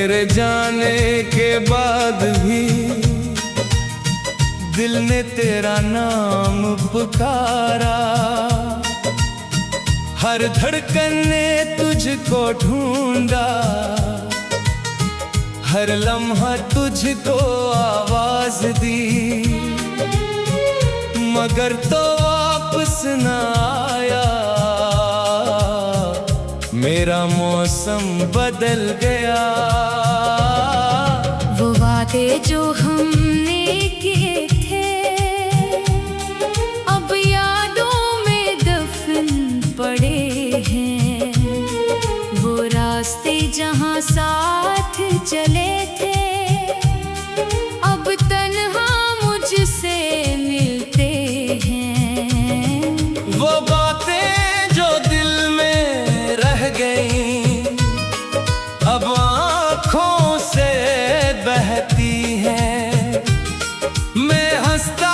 मेरे जाने के बाद भी दिल ने तेरा नाम पुकारा। हर धड़कन ने तुझको ढूंढा, हर लम्हा तुझको आवाज दी, मगर तो वापस न आया। मेरा मौसम बदल गया। वो वादे जो हमने किए थे अब यादों में दफन पड़े हैं। वो रास्ते जहां साथ चले थे अब तन्हा मुझसे मिलते हैं। वो बातें जो दिल में रह गई अब आँखों से बहती हैं। मैं हंसता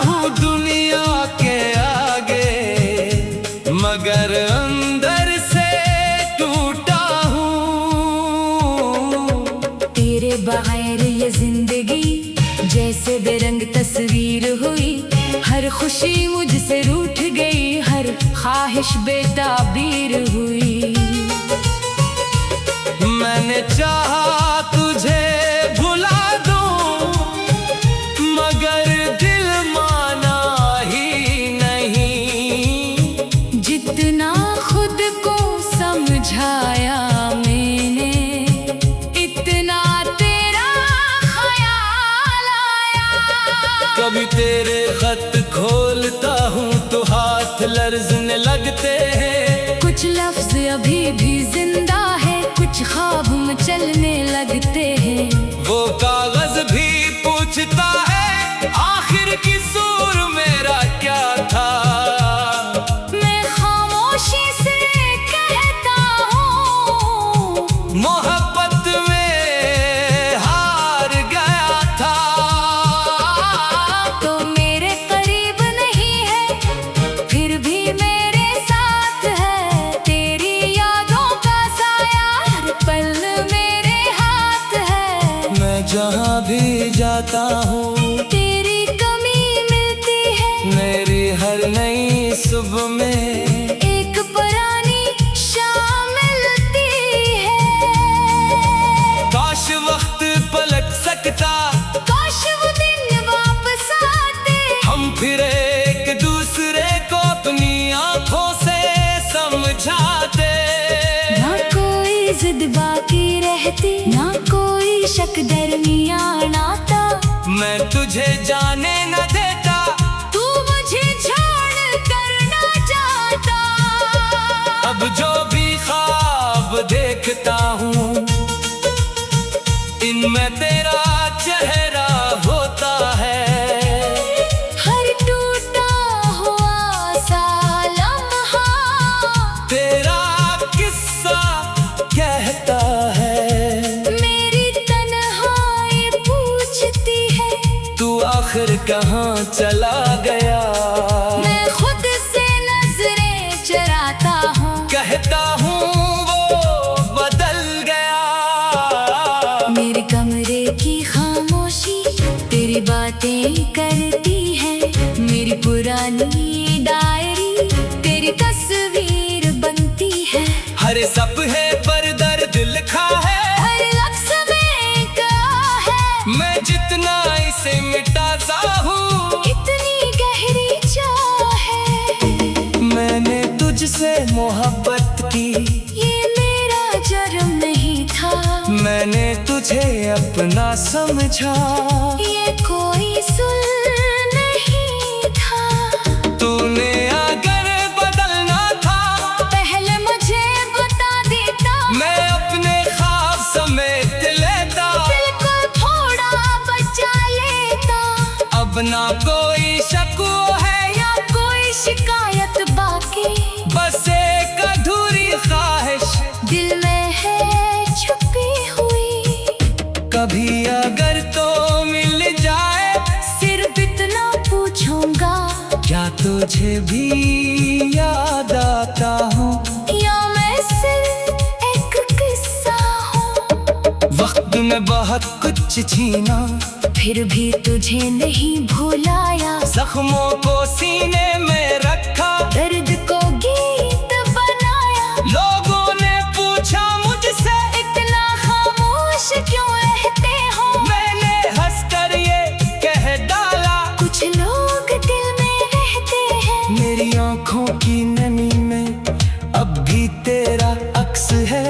हूँ दुनिया के आगे, मगर अंदर से टूटा हूँ। तेरे बगैर ये जिंदगी जैसे बेरंग तस्वीर हुई। हर खुशी मुझसे रूठ गई, हर ख्वाहिश बेताबीर हुई। मैंने चाहा तुझे भुला दूं, मगर दिल माना ही नहीं। जितना खुद को समझाया मैंने इतना तेरा ख्याल आया। कभी तेरे खत खोलता हूँ तो हाथ लर्जने लगते हैं। कुछ लफ्ज अभी भी जिंदा है, कुछ ख्वाब में चलने लगते हैं। वो कागज भी पूछता है आखिर किसूर मेरा क्या था। मैं खामोशी से कहता हूँ मोहब्बत में हार गया था। तो मेरे करीब नहीं है फिर भी मेरे साथ है। तेरी यादों का साया हर पल मेरे हाथ है। मैं जहाँ भी जाता हूँ तेरी कमी मिलती है। मेरी हर नई सुबह में एक पुरानी शाम मिलती है। काश वक्त पलट सकता, काश वो दिन वापस आते। हम फिर एक दूसरे को अपनी आंखों से समझाते। ना कोई जिद बाकी रहती, ना कोई शक दरमियान आता। मैं तुझे जाने न देता, तू मुझे छोड़ कर ना जाता। अब जो भी ख्वाब देखता हूँ इनमें तेरा चेहरा होता है। हर टूटा हुआ सा लम्हा तेरा किस्सा कहता है। मेरी तन्हाई पूछती है तू आखिर कहाँ चला गया। मैं खुद से नजरें चराता हूँ। कहता हूँ वो बदल गया। मेरे कमरे की खामोशी तेरी बातें करती है। मेरी पुरानी डायरी तेरी तस्वीर बनती है। हर सफ़े पर दर्द लिखा है, हर लफ्ज़ में कहा है। मैं जितना इसे मिटाता हूँ इतनी गहरी चाह है। मैंने तुझसे मोहब्बत की, ये मेरा जुर्म नहीं था। मैंने तुझे अपना समझा। ये कोई सुल्ह नहीं था। तूने अगर बदलना था पहले मुझे बता देता। मैं अपने ख्वाब समेट लेता। बिल्कुल थोड़ा बचा लेता। अब ना कोई शक है या कोई शिकायत बाकी, बस एक अधूरी ख्वाहिश दिल में है छुपी हुई। कभी अगर तो मिल जाए सिर्फ इतना पूछूंगा, क्या तुझे भी याद आता हूँ। या मैं सिर्फ एक किस्सा हूँ। वक्त मैं बहुत कुछ छीना, फिर भी तुझे नहीं भुलाया। जख्मों को सीने में रखा, दर्द को गीत बनाया। लोगों ने पूछा मुझसे इतना खामोश क्यों रहते हो? मैंने हंसकर ये कह डाला, कुछ लोग दिल में रहते हैं। मेरी आंखों की नमी में अब भी तेरा अक्स है।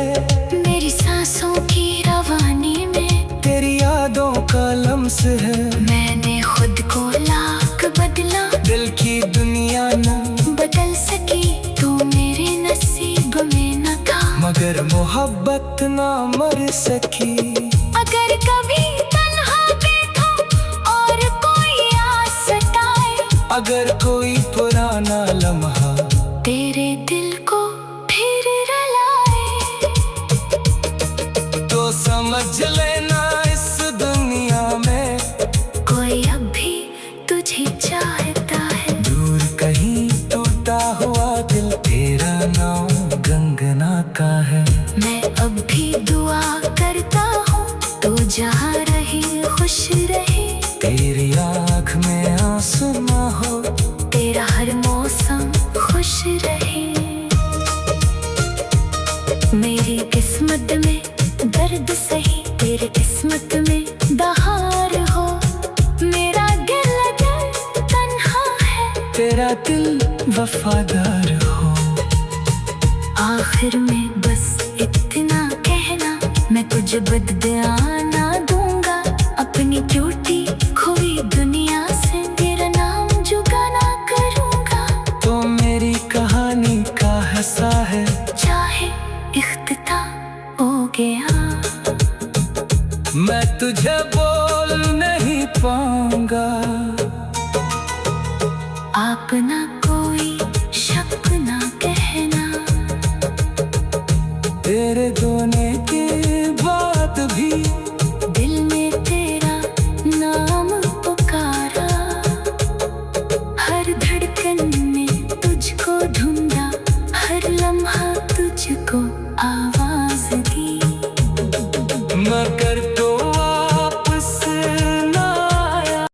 मेरी सांसों की रवानी में तेरी यादों का लम्स है। मैंने खुद को लाख बदला, दिल की दुनिया न बदल सकी। तू मेरे नसीब में न था, मगर मोहब्बत ना मर सकी। अगर कभी तन्हा बैठो और कोई आस सताए, अगर कोई पुराना लम्हा तेरे दिल को फिर रुलाए, तो समझ लेना इस दुनिया में कोई अब भी तुझे चाहता है। दूर कहीं टूटा हुआ दिल तेरा नाम गंगना का है। मैं अब भी दुआ करता हूँ, तू जहाँ रहे खुश रहे। तेरी आँख में आंसू ना हो, तेरा हर मौसम खुश रहे। मेरी किस्मत में दर्द सही, तेरी किस्मत में बहार हो। मेरा दिल तन्हा है, तेरा दिल वफादार हो। आखिर में बस इतना कहना, मैं तुझे बदला ना दूंगा। अपनी टूटी खोई दुनिया से तेरा नाम जुगाना करूंगा। तो मेरी कहानी का हिस्सा है, चाहे इख्तिताम हो गया, मैं तुझे बोल नहीं पाऊंगा। आप ना कोई शक ना कहना। तेरे रोने के बाद भी दिल में तेरा नाम पुकारा, हर धड़कन में तुझको ढूंढा, हर लम्हा तुझको आवाज दी। मगर तो वापस ना आया।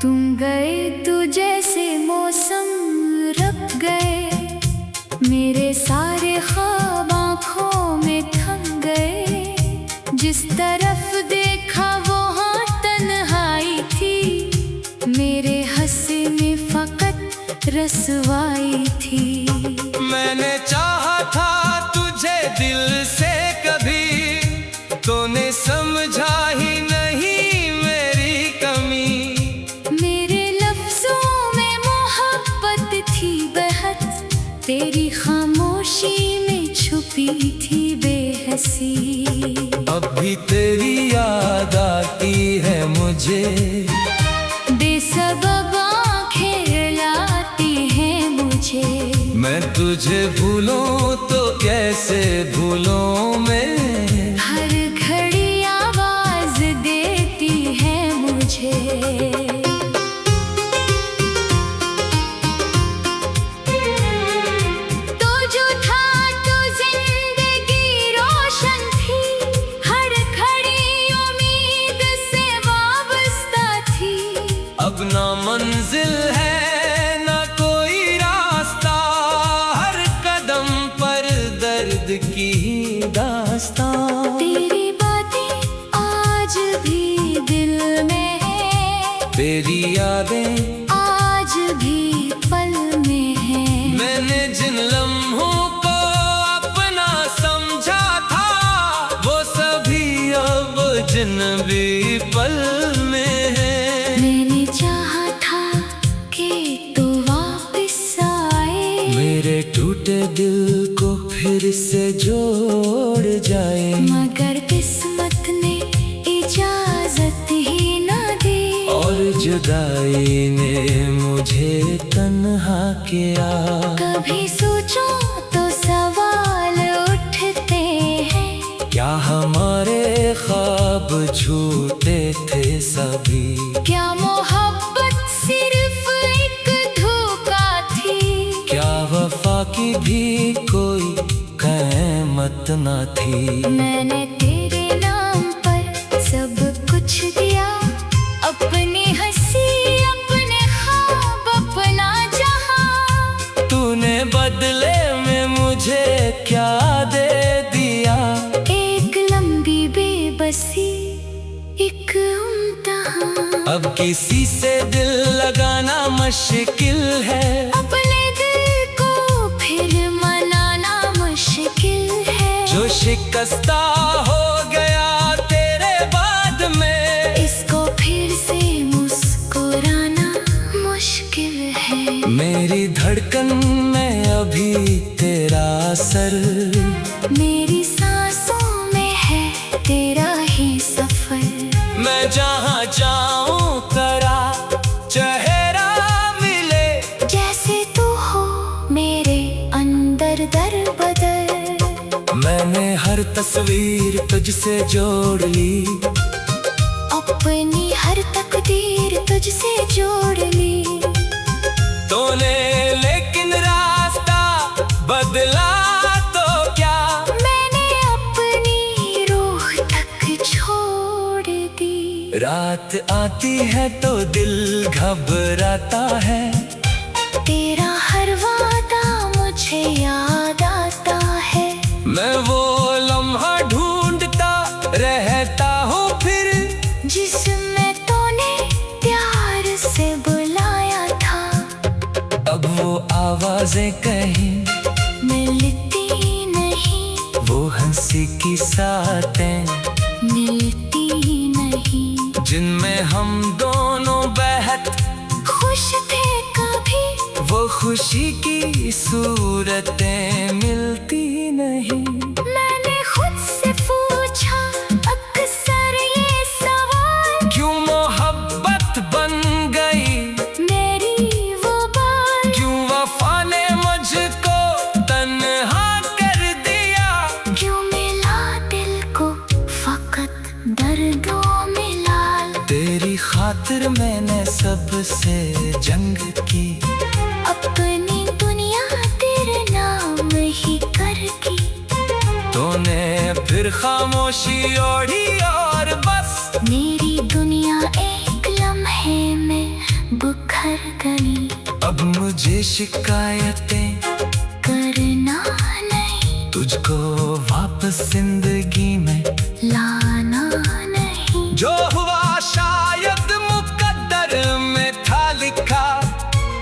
तुम गए तो जैसे मौसम रख गए, मेरे सारे ख्वाब आँखों में थम गए। जिस तरफ देखा वहाँ तन्हाई थी, मेरे हंसे में फकत रसवाई थी। मैंने चाहा था तुझे दिल से कभी, तूने समझा ही नहीं मेरी कमी। मेरे लफ्जों में मोहब्बत थी बहत, तेरी खामोशी में छुपी थी बेहसी। अब भी तेरी याद आती है मुझे, बेसबब आँखें रुलाती हैं मुझे। मैं तुझे भूलूं तो कैसे भूलूं मैं। हर घड़ी आवाज देती है मुझे। तो जो था तो जिंदगी रोशन थी, हर घड़ी उम्मीद से वाबस्ता थी। अब ना मंजिल है ना कोई रास्ता, हर कदम पर दर्द की दास्तां। तेरी बातें आज भी दिल में है, तेरी यादें आज भी पल में है। मैंने जिन लम्हों को अपना समझा था, वो सभी अब जिन भी पल में है। मैंने चाहा था कि तू वापस आए, मेरे टूटे दिल को फिर से जोड़ जाए। मगर किस्मत ने इजाजत ही ना दी, और जुदाई ने मुझे तन्हा किया। कभी सोचो तो सवाल उठते झूठे थे सभी। क्या मोहब्बत सिर्फ एक धोखा थी? क्या वफा की भी कोई कीमत न थी? मैंने तेरे नाम पर सब कुछ दिया, अपनी हंसी, अपने ख्वाब, अपना जहां। तूने बदले में मुझे क्या दे दिया? एक लंबी बेबसी, एक इम्तिहान। अब किसी से दिल लगाना मुश्किल है, अपने दिल को फिर मनाना मुश्किल है। जो शिकस्ता हो गया तेरे बाद में, इसको फिर से मुस्कुराना मुश्किल है। मेरी धड़कन में अभी तेरा असर, मेरी सांसों में है तेरा ही सफर। मैं जहाँ जाऊँ तेरा चेहरा मिले, जैसे तू हो मेरे अंदर दर बदर। मैंने हर तस्वीर तुझसे जोड़ ली, अपनी हर तकदीर तुझसे जोड़ ली। तूने लेकिन रास्ता बदला तो क्या? मैंने अपनी रूह तक छोड़ दी। रात आती है तो दिल घबराता है, तेरा हर वादा मुझे याद आता है। मैं वो लम्हा ढूंढता रहता हूँ फिर, जिसमें तूने प्यार से बुलाया था। अब वो आवाजें कहीं मिलती नहीं, वो हंसी की सातें मिलती नहीं। जिनमें हम दोनों बेहद खुश थे कभी, वो खुशी की सूरतें मिलती नहीं। मैंने खुद से पूछा अक्सर ये सवाल, क्यों मोहब्बत बन गई मेरी वो बात। क्यों वफा ने मुझको तन्हा कर दिया? क्यों मिला दिल को फकत दर्दों में लाल। तेरी खातिर मैंने सबसे जंग की, अपनी दुनिया तेरे नाम ही कर की। तूने फिर खामोशी ओढ़ी और बस मेरी दुनिया एक लम्हे में बुखर गई। अब मुझे शिकायतें करना नहीं, तुझको वापस जिंदगी में लाना नहीं। जो हुआ शायद मुकद्दर में था लिखा,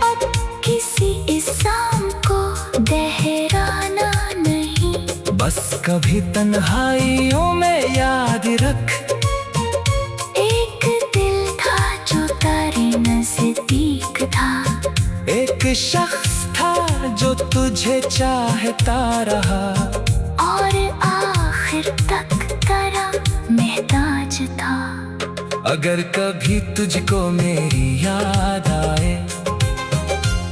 अब किसी इल्जाम को दोहराना नहीं। बस कभी तन्हाइयों में याद रख, एक दिल था जो तेरे नजदीक था। एक शख्स था जो तुझे चाहता रहा, और आखिर तक तेरा महताज था। अगर कभी तुझको मेरी याद आए,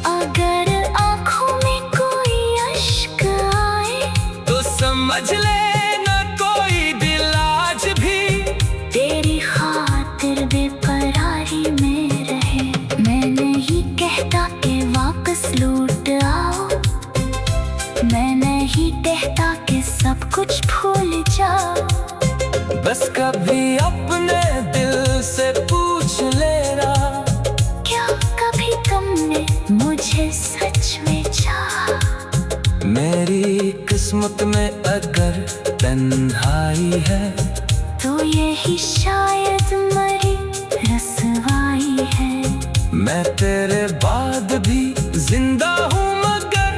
अगर आँखों में कोई अश्क आए, तो समझ लेना कोई दिल आज भी तेरी खातिर बेकरारी में रहे। मैं नहीं कहता कि वापस लौट आओ, मैं नहीं कहता कि सब कुछ भूल जाओ। बस कभी अपने दिल से पूछ लेना, क्या कभी तुमने मुझे सच में चाहा? मेरी किस्मत में अगर तन्हाई है, तो यही शायद मरी रसवाई है। मैं तेरे बाद भी जिंदा हूँ, मगर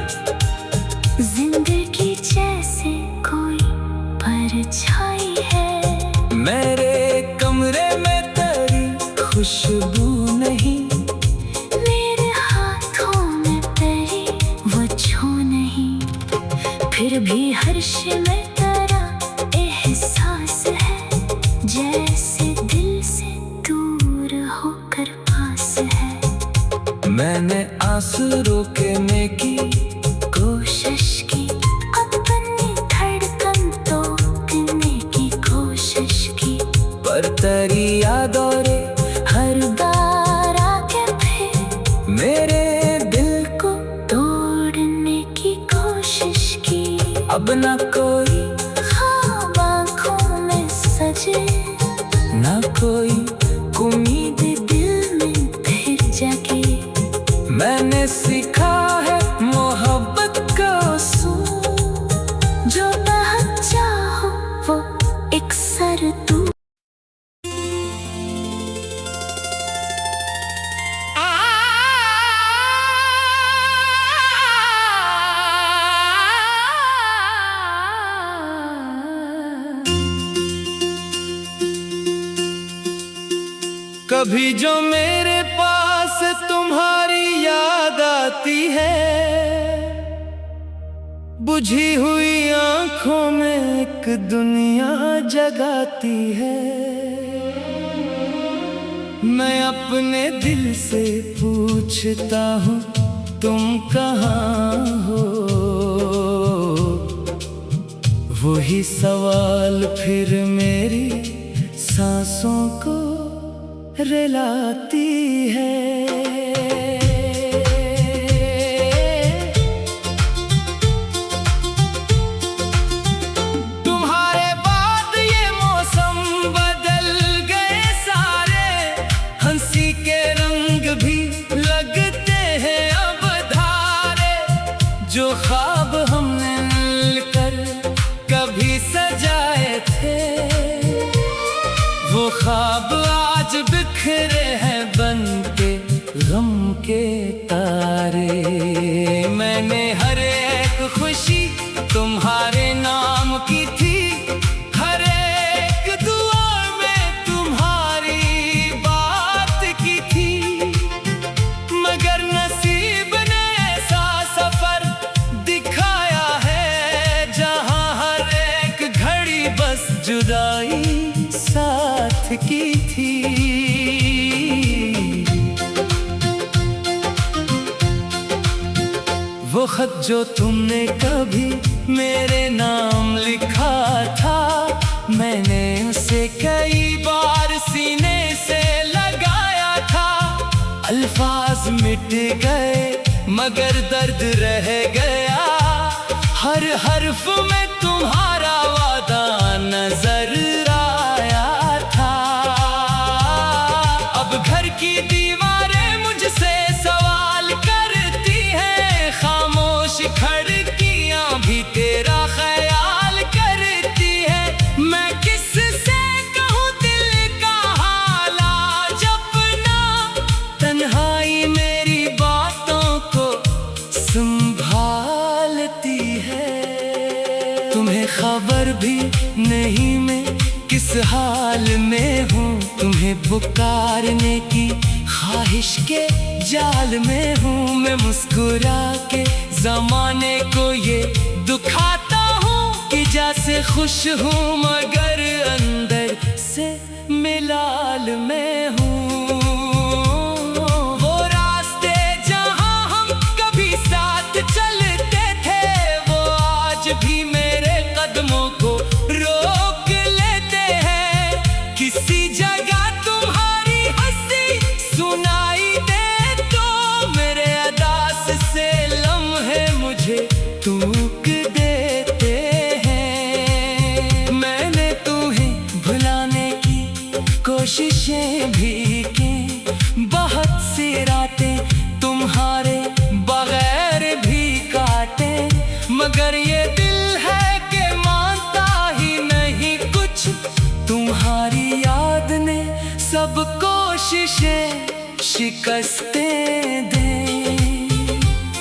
जिंदगी जैसे कोई परछाई है। मेरे कमरे में तेरी खुशबू नहीं, मेरे हाथों में तेरी वो छू नहीं। फिर भी हर्ष में तेरा एहसास है, जैसे दिल से दूर होकर पास है। मैंने आंसू रोकने की कोशिश की, अपनी धड़कन तोड़ने की कोशिश की। पर तेरी यादों रे हर बार आके फिर मेरे दिल को तोड़ने की कोशिश की। अब ना कोई ख्वाब आँखों में सजे, ना कोई उम्मीद दिल में फिर जगे। मैंने सीखा है मोहब्बत का उसूल, जो ना चाहो वो एक सर तू। कभी जो मेरे पास तुम्हारी याद आती है, बुझी हुई आंखों में एक दुनिया जगाती है। मैं अपने दिल से पूछता हूँ तुम कहाँ हो, वही सवाल फिर मेरी सांसों को रिलाती है। तुम्हारे बाद ये मौसम बदल गए सारे, हंसी के रंग भी लगते हैं अब धारे। जो ख्वाब हमने मिलकर कभी सजाए थे, वो ख्वाब आज बिखरे हैं बनके गम के तारे। मैंने हर एक खुशी तुम्हारे नाम की थी, हर एक दुआ में तुम्हारी बात की थी। मगर नसीब ने ऐसा सफर दिखाया है, जहां हर एक घड़ी बस जुदाई साथ की थी। वो खत जो तुमने कभी मेरे नाम लिखा था, मैंने उसे कई बार सीने से लगाया था। अल्फाज मिट गए मगर दर्द रह गया, हर हर्फ में तुम्हारा वादा नजर आया था। अब घर की दीवारें मुझसे सवाल करती हैं, खामोश खिड़कियां भी तेरा ख्याल करती है। मैं किससे कहूँ दिल का हाल आज अपना, तन्हाई मेरी बातों को संभालती है। तुम्हें खबर भी नहीं मैं किस हाल में हूँ, तुम्हें पुकारने की ख्वाहिश के जाल में हूँ। मैं मुस्कुरा के जमाने को ये दुखाता हूँ कि जैसे खुश हूँ मगर अंदर से मिलाल में हूँ। वो रास्ते जहाँ हम कभी साथ चलते थे, वो आज भी मेरे कदमों को रोक लेते हैं। किसी जगह तुम्हारी हंसी सुनाई दे तो मेरे अदास से लम्हे मुझे टूक देते हैं। मैंने तुम्हें भुलाने की कोशिशें भी की, बहुत सी रातें तुम्हारे बगैर भी काटे। मगर ये दिल है कि मानता ही नहीं कुछ, तुम्हारी याद ने सब कोशिशें शिकस्तें दे।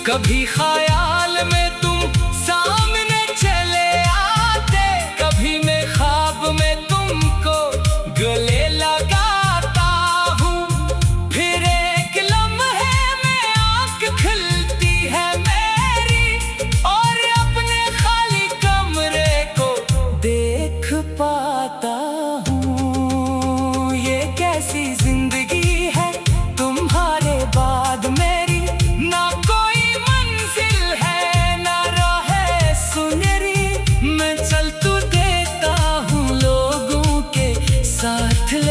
कभी ख्याल में तुम सामने चले आते, कभी मैं ख्वाब में तुमको गले लगाता हूँ। फिर एक लम्हे में आँख खुलती है मेरी, और अपने खाली कमरे को देख पाता हूँ। ये कैसी जिंदगी है तुम्हारे बाद मेरी, ना कोई मंजिल है ना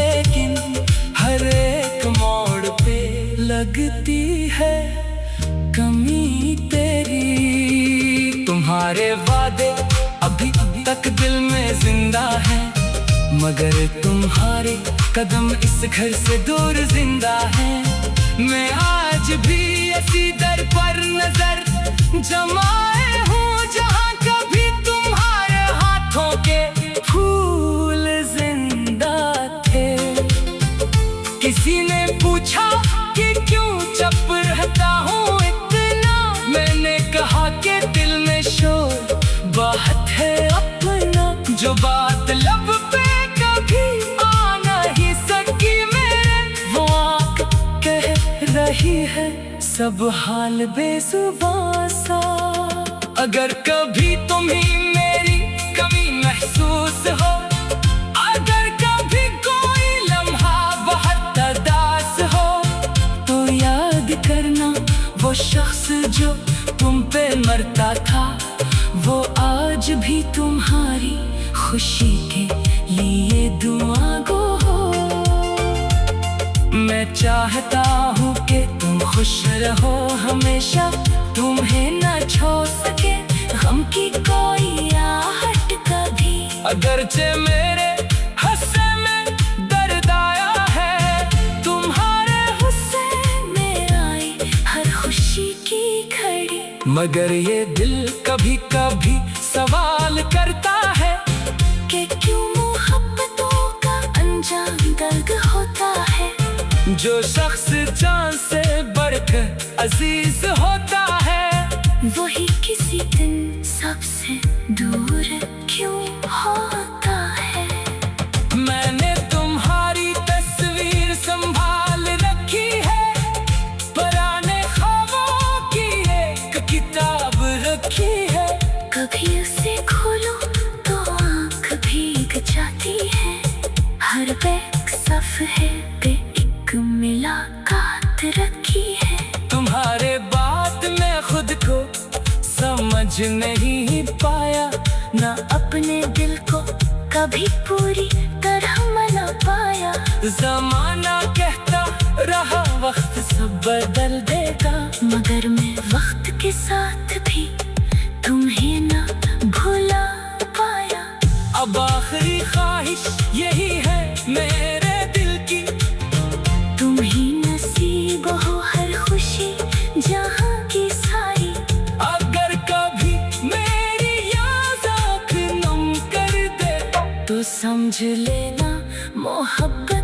लेकिन हर एक मोड़ पे लगती है कमी तेरी। तुम्हारे वादे अभी तक दिल में जिंदा है, मगर तुम्हारे कदम इस घर से दूर जिंदा है। मैं आज भी इसी दर पर नजर जमाए हूँ जहाँ कभी तुम्हारे हाथों के फूल जिंदा थे। किसी ने पूछा कि क्यों चुप रहता हूँ इतना, मैंने कहा कि दिल में शोर बहुत है अपना। जो बात लब पे कभी आ नहीं सकी मेरे, वो आँख कह रही है सब हाल बेजुबां सा। अगर कभी तुम्हें मेरी कमी महसूस हो, अगर कभी कोई लम्हा बहुत उदास हो, तो याद करना वो शख्स जो तुम पे मरता था, वो आज भी तुम्हारी खुशी के लिए दुआ गो हो। मैं चाहता हूँ कि तुम खुश रहो हमेशा, तुम्हें न छोड़ सके गम की कोई आहट कभी। अगरचे मेरे हंसे में दर्द आया है, तुम्हारे गुस्से में आई हर खुशी की घड़ी। मगर ये दिल कभी कभी सवाल करता है कि क्यों मोहब्बतों का अंजाम दर्द होता है। जो शख्स जान से बढ़कर अजीज होता है, वही किसी दिन सबसे दूर क्यों होता है। मैंने तुम्हारी तस्वीर संभाल रखी है, पुराने ख्वाबों की एक किताब रखी है। कभी उसे खोलो तो आँख भीग जाती है, हर बैक सफ़े पे एक मुलाकात रखी है। तुम्हारे बात में खुद को समझ नहीं पाया, ना अपने दिल को कभी पूरी तरह मना पाया। जमाना कहता रहा वक्त सब बदल देगा, मगर मैं वक्त के साथ भी तुम्हें ना भुला पाया। अब आखिरी ख्वाहिश यही है मेरे दिल की, तुम ही नसीब हो हर खुशी जहाँ की सारी। अगर कभी मेरी याद आँख नम कर दे, तो समझ लेना मोहब्बत